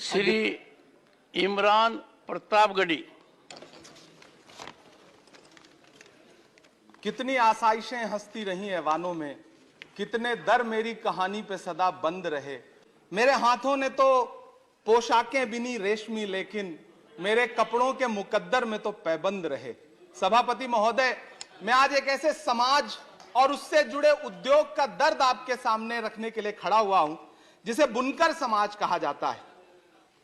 श्री इमरान प्रतापगढ़ी। कितनी आसाइशें हंसती रही ऐवानों में, कितने दर मेरी कहानी पे सदा बंद रहे। मेरे हाथों ने तो पोशाकें बिनी रेशमी, लेकिन मेरे कपड़ों के मुकद्दर में तो पैबंद रहे। सभापति महोदय, मैं आज एक ऐसे समाज और उससे जुड़े उद्योग का दर्द आपके सामने रखने के लिए खड़ा हुआ हूं जिसे बुनकर समाज कहा जाता है,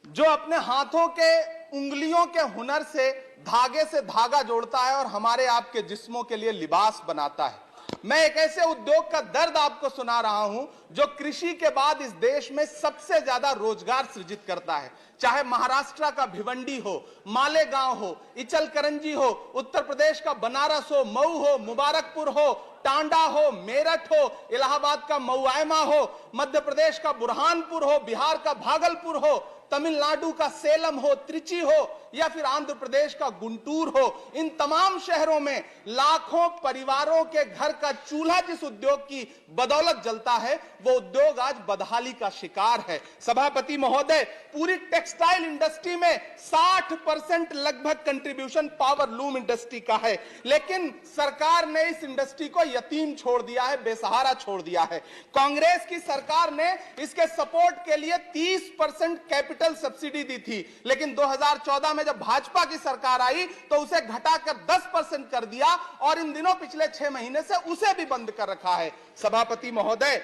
जो अपने हाथों के उंगलियों के हुनर से धागे से धागा जोड़ता है और हमारे आपके जिस्मों के लिए लिबास बनाता है। मैं एक ऐसे उद्योग का दर्द आपको सुना रहा हूं जो कृषि के बाद इस देश में सबसे ज्यादा रोजगार सृजित करता है। चाहे महाराष्ट्र का भिवंडी हो, मालेगांव हो, इचलकरंजी हो, उत्तर प्रदेश का बनारस हो, मऊ हो, मुबारकपुर हो, टांडा हो, मेरठ हो, इलाहाबाद का मऊआयमा हो, मध्य प्रदेश का बुरहानपुर हो, बिहार का भागलपुर हो, तमिलनाडु का सेलम हो, त्रिची हो, या फिर आंध्र प्रदेश का गुंटूर हो, इन तमाम शहरों में लाखों परिवारों के घर का चूल्हा जिस उद्योग की बदौलत जलता है, वो उद्योग आज बदहाली का शिकार है। सभापति महोदय, पूरी टेक्सटाइल इंडस्ट्री में 60% लगभग कंट्रीब्यूशन पावर लूम इंडस्ट्री का है, लेकिन सरकार ने इस इंडस्ट्री को यतीम छोड़ दिया है, बेसहारा छोड़ दिया है। कांग्रेस की सरकार ने इसके सपोर्ट के लिए 30% कैपिटल सब्सिडी दी थी, लेकिन 2014 में जब भाजपा की सरकार आई तो उसे घटाकर 10% कर दिया और इन दिनों पिछले 6 महीने से उसे भी बंद कर रखा है। सभापति महोदय,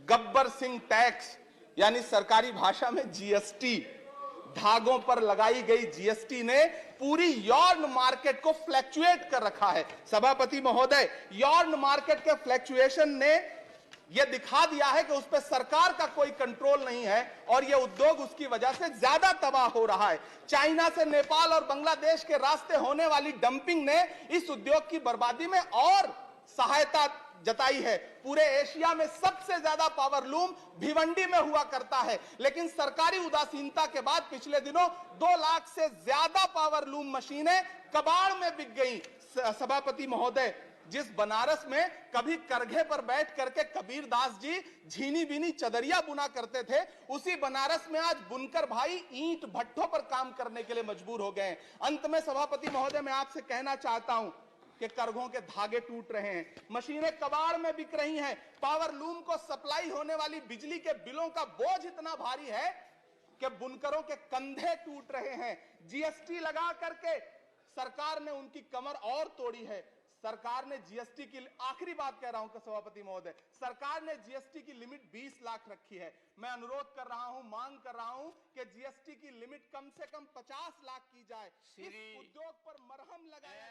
गब्बर सिंह टैक्स यानी सरकारी भाषा में जीएसटी, धागों पर लगाई गई जीएसटी ने पूरी यॉर्न मार्केट को फ्लैक्चुएट कर रखा है। सभापति महोदय, यॉर्न मार्केट के फ्लैक्चुएशन ने यह दिखा दिया है कि उस पर सरकार का कोई कंट्रोल नहीं है और यह उद्योग उसकी वजह से ज्यादा तबाह हो रहा है। चाइना से नेपाल और बांग्लादेश के रास्ते होने वाली डंपिंग ने इस उद्योग की बर्बादी में और सहायता जताई है। पूरे एशिया में सबसे ज्यादा पावर लूम भिवंडी में हुआ करता है, लेकिन सरकारी उदासीनता के बाद पिछले दिनों 2 लाख से ज्यादा पावर लूम मशीनें कबाड़ में बिक गई। सभापति महोदय, जिस बनारस में कभी करघे पर बैठ करके कबीर दास जी झीनी बीनी चदरिया बुना करते थे, उसी बनारस में आज बुनकर भाई ईंट भट्ठों पर काम करने के लिए मजबूर हो गए। अंत में सभापति महोदय, मैं आपसे कहना चाहता हूं कि करघों के धागे टूट रहे हैं, मशीनें कबाड़ में बिक रही हैं, पावर लूम को सप्लाई होने वाली बिजली के बिलों का बोझ इतना भारी है कि बुनकरों के कंधे टूट रहे हैं। जीएसटी लगा करके सरकार ने उनकी कमर और तोड़ी है। सरकार ने जीएसटी की, आखिरी बात कह रहा हूं सभापति महोदय, सरकार ने जीएसटी की लिमिट 20 लाख रखी है। मैं अनुरोध कर रहा हूं, मांग कर रहा हूं कि जीएसटी की लिमिट कम से कम 50 लाख की जाए। इस उद्योग पर मरहम लगाया